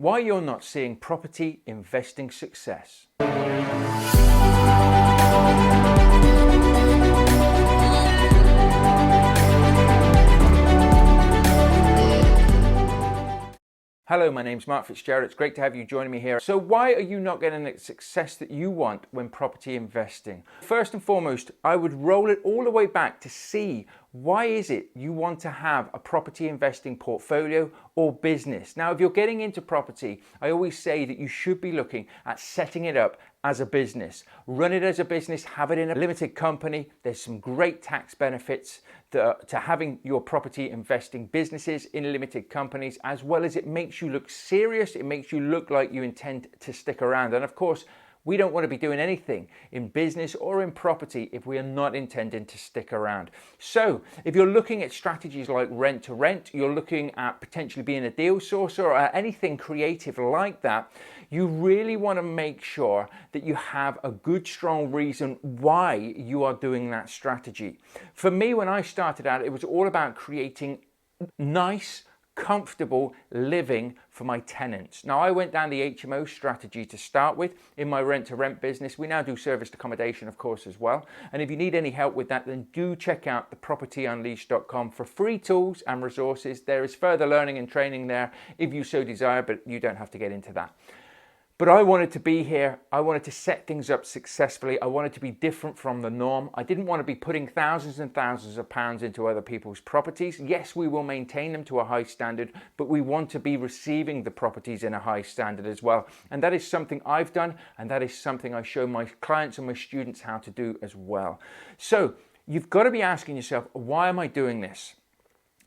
Why you're not seeing property investing success. Hello, my name's Mark Fitzgerald. It's great to have you joining me here. So why are you not getting the success that you want when property investing? First and foremost, I would roll it all the way back to see why is it you want to have a property investing portfolio or business. Now, if you're getting into property, I always say that you should be looking at setting it up as a business. Run it as a business, have it in a limited company. There's some great tax benefits to having your property investing businesses in limited companies, as well as it makes you look serious. It makes you look like you intend to stick around. And of course, we don't want to be doing anything in business or in property if we are not intending to stick around. So if you're looking at strategies like rent to rent, you're looking at potentially being a deal sourcer or anything creative like that, you really want to make sure that you have a good, strong reason why you are doing that strategy. For me, when I started out, it was all about creating nice, comfortable living for my tenants. Now, I went down the HMO strategy to start with in my rent-to-rent business. We now do serviced accommodation, of course, as well. And if you need any help with that, then do check out thepropertyunleashed.com for free tools and resources. There is further learning and training there if you so desire, but you don't have to get into that. But I wanted to be here. I wanted to set things up successfully. I wanted to be different from the norm. I didn't want to be putting thousands and thousands of pounds into other people's properties. Yes, we will maintain them to a high standard, but we want to be receiving the properties in a high standard as well. And that is something I've done, and that is something I show my clients and my students how to do as well. So you've got to be asking yourself, why am I doing this?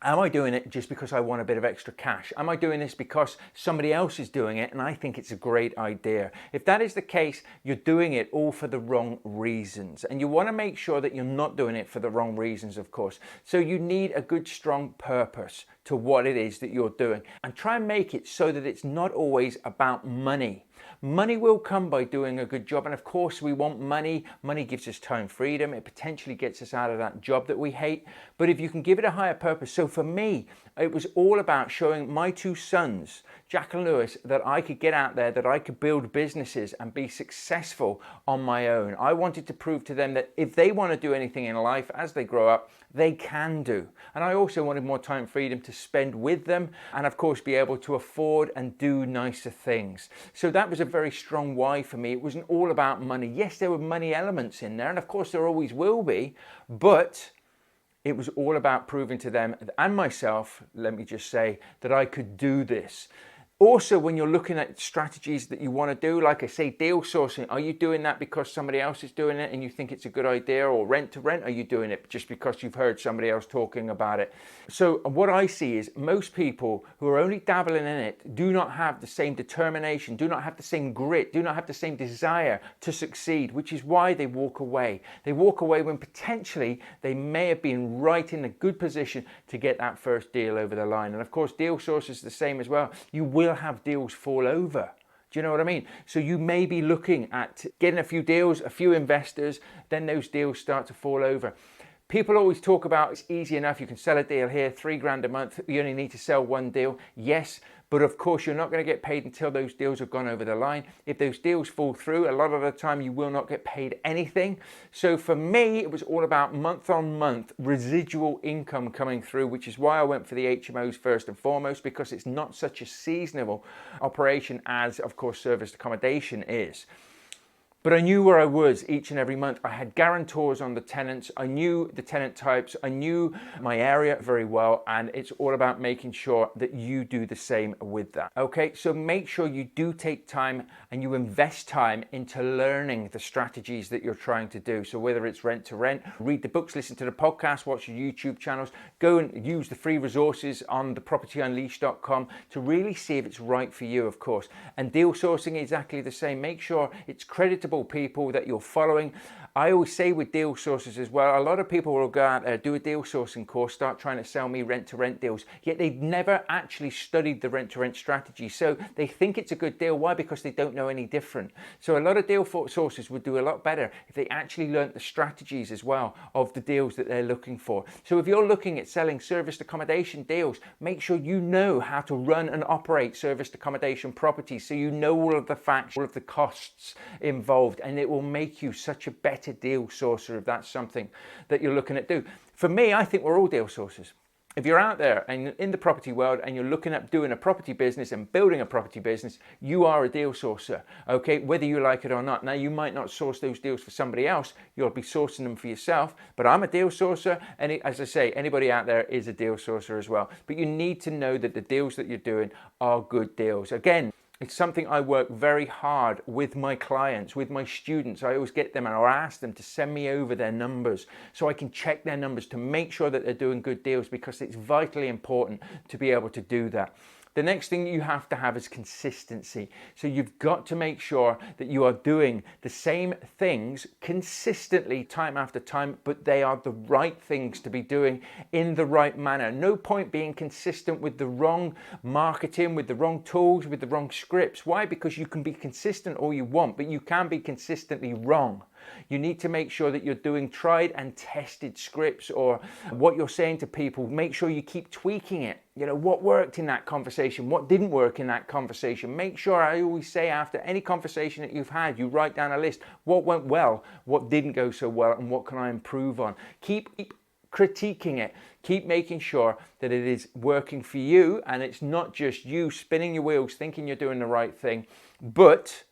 Am I doing it just because I want a bit of extra cash? Am I doing this because somebody else is doing it and I think it's a great idea? If that is the case, you're doing it all for the wrong reasons. And you want to make sure that you're not doing it for the wrong reasons, of course. So you need a good, strong purpose to what it is that you're doing. And try and make it so that it's not always about money. Money will come by doing a good job. And of course, we want money. Money gives us time freedom. It potentially gets us out of that job that we hate. But if you can give it a higher purpose. So for me, it was all about showing my two sons, Jack and Lewis, that I could get out there, that I could build businesses and be successful on my own. I wanted to prove to them that if they want to do anything in life as they grow up, they can do. And I also wanted more time freedom to spend with them and of course be able to afford and do nicer things. So that was a very strong why for me. It wasn't all about money. Yes, there were money elements in there, and of course there always will be, but it was all about proving to them and myself, let me just say, that I could do this. Also, when you're looking at strategies that you want to do, like I say, deal sourcing, are you doing that because somebody else is doing it and you think it's a good idea? Or rent to rent, are you doing it just because you've heard somebody else talking about it? So what I see is most people who are only dabbling in it do not have the same determination, do not have the same grit, do not have the same desire to succeed, which is why they walk away. They walk away when potentially they may have been right in a good position to get that first deal over the line. And of course, deal source is the same as well. You will have deals fall over. Do you know what I mean? So you may be looking at getting a few deals, a few investors, then those deals start to fall over. People always talk about it's easy enough. You can sell a deal here, $3,000 a month. You only need to sell one deal. Yes, but of course you're not going to get paid until those deals have gone over the line. If those deals fall through, a lot of the time you will not get paid anything. So for me, it was all about month on month residual income coming through, which is why I went for the HMOs first and foremost, because it's not such a seasonal operation as, of course, serviced accommodation is. But I knew where I was each and every month. I had guarantors on the tenants. I knew the tenant types. I knew my area very well. And it's all about making sure that you do the same with that. Okay, so make sure you do take time and you invest time into learning the strategies that you're trying to do. So whether it's rent to rent, read the books, listen to the podcast, watch your YouTube channels, go and use the free resources on thepropertyunleashed.com to really see if it's right for you, of course. And deal sourcing, exactly the same. Make sure it's creditable sensible people that you're following. I always say with deal sources as well, a lot of people will go out there, do a deal sourcing course, start trying to sell me rent-to-rent deals, yet they've never actually studied the rent-to-rent strategy. So they think it's a good deal. Why? Because they don't know any different. So a lot of deal sources would do a lot better if they actually learnt the strategies as well of the deals that they're looking for. So if you're looking at selling serviced accommodation deals, make sure you know how to run and operate serviced accommodation properties, so you know all of the facts, all of the costs involved, and it will make you such a better deal sourcer if that's something that you're looking at do. For me, I think we're all deal sourcers. If you're out there and in the property world and you're looking at doing a property business and building a property business, you are a deal sourcer, okay, whether you like it or not. Now, you might not source those deals for somebody else, you'll be sourcing them for yourself, but I'm a deal sourcer, and as I say, anybody out there is a deal sourcer as well. But you need to know that the deals that you're doing are good deals. Again, it's something I work very hard with my clients, with my students. I always get them and I'll ask them to send me over their numbers so I can check their numbers to make sure that they're doing good deals, because it's vitally important to be able to do that. The next thing you have to have is consistency. So you've got to make sure that you are doing the same things consistently time after time, but they are the right things to be doing in the right manner. No point being consistent with the wrong marketing, with the wrong tools, with the wrong scripts. Why? Because you can be consistent all you want, but you can be consistently wrong. You need to make sure that you're doing tried and tested scripts, or what you're saying to people, make sure you keep tweaking it. You know, what worked in that conversation, what didn't work in that conversation. Make sure, I always say, after any conversation that you've had, you write down a list. What went well, what didn't go so well, and what can I improve on? Keep critiquing it. Keep making sure that it is working for you, and it's not just you spinning your wheels thinking you're doing the right thing, but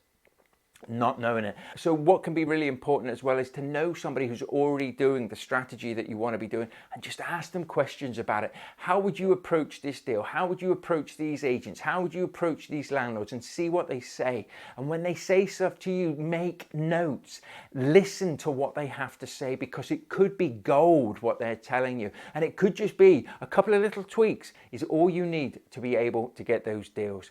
not knowing it. So what can be really important as well is to know somebody who's already doing the strategy that you want to be doing, and just ask them questions about it. How would you approach this deal? How would you approach these agents? How would you approach these landlords? And see what they say. And when they say stuff to you, make notes. Listen to what they have to say, because it could be gold what they're telling you. And it could just be a couple of little tweaks is all you need to be able to get those deals.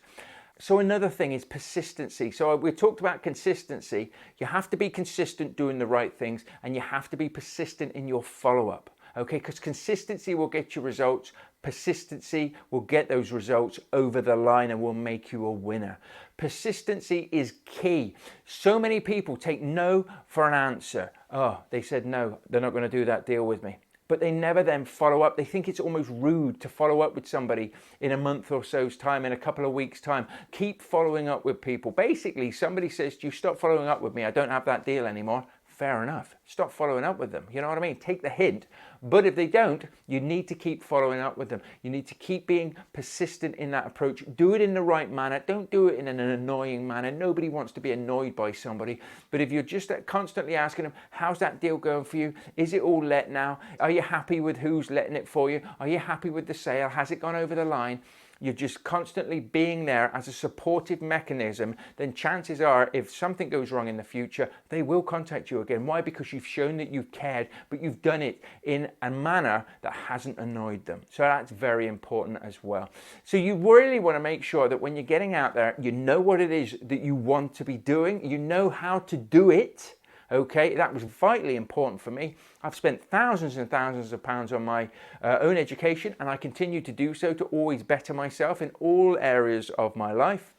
So another thing is persistency. So we talked about consistency. You have to be consistent doing the right things, and you have to be persistent in your follow-up, okay? Because consistency will get you results. Persistency will get those results over the line and will make you a winner. Persistency is key. So many people take no for an answer. Oh, they said no, they're not going to do that deal with me. But they never then follow up. They think it's almost rude to follow up with somebody in a month or so's time, in a couple of weeks' time. Keep following up with people. Basically, somebody says to you, stop following up with me, I don't have that deal anymore. Fair enough. Stop following up with them. You know what I mean? Take the hint. But if they don't, you need to keep following up with them. You need to keep being persistent in that approach. Do it in the right manner. Don't do it in an annoying manner. Nobody wants to be annoyed by somebody. But if you're just constantly asking them, how's that deal going for you? Is it all let now? Are you happy with who's letting it for you? Are you happy with the sale? Has it gone over the line? You're just constantly being there as a supportive mechanism, then chances are, if something goes wrong in the future, they will contact you again. Why? Because you've shown that you've cared, but you've done it in a manner that hasn't annoyed them. So that's very important as well. So you really want to make sure that when you're getting out there, you know what it is that you want to be doing, you know how to do it. Okay, that was vitally important for me. I've spent thousands and thousands of pounds on my own education, and I continue to do so to always better myself in all areas of my life.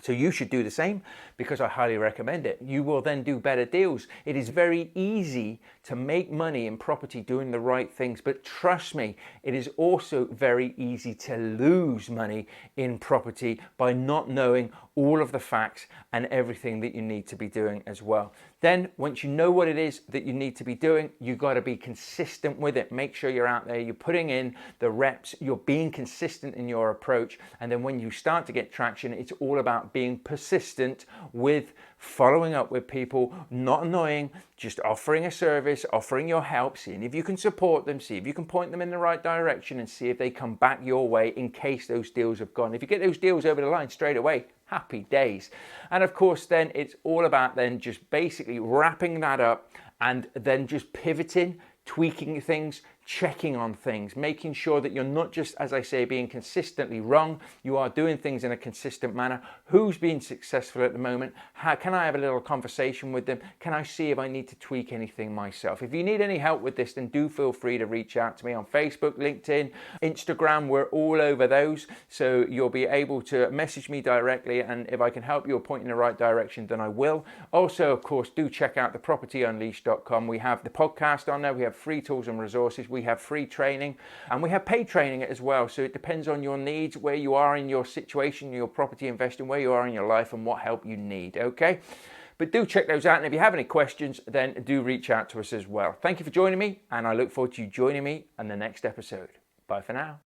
So you should do the same, because I highly recommend it. You will then do better deals. It is very easy to make money in property doing the right things, but trust me, it is also very easy to lose money in property by not knowing all of the facts and everything that you need to be doing as well. Then once you know what it is that you need to be doing, you've got to be consistent with it. Make sure you're out there, you're putting in the reps, you're being consistent in your approach. And then when you start to get traction, it's all about being persistent with following up with people, not annoying, just offering a service, offering your help, seeing if you can support them, see if you can point them in the right direction, and see if they come back your way in case those deals have gone. If you get those deals over the line straight away, happy days. And of course, then it's all about then just basically wrapping that up and then just pivoting, tweaking things, checking on things, making sure that you're not just, as I say, being consistently wrong. You are doing things in a consistent manner. Who's been successful at the moment? How can I have a little conversation with them? Can I see if I need to tweak anything myself? If you need any help with this, then do feel free to reach out to me on Facebook, LinkedIn, Instagram. We're all over those, so you'll be able to message me directly, and if I can help you or point in the right direction, then I will. Also, of course, do check out thepropertyunleashed.com. We have the podcast on there. We have free tools and resources. We have free training, and we have paid training as well. So it depends on your needs, where you are in your situation, your property investing, where you are in your life, and what help you need. Okay, but do check those out, and if you have any questions, then do reach out to us as well. Thank you for joining me, and I look forward to you joining me in the next episode. Bye for now.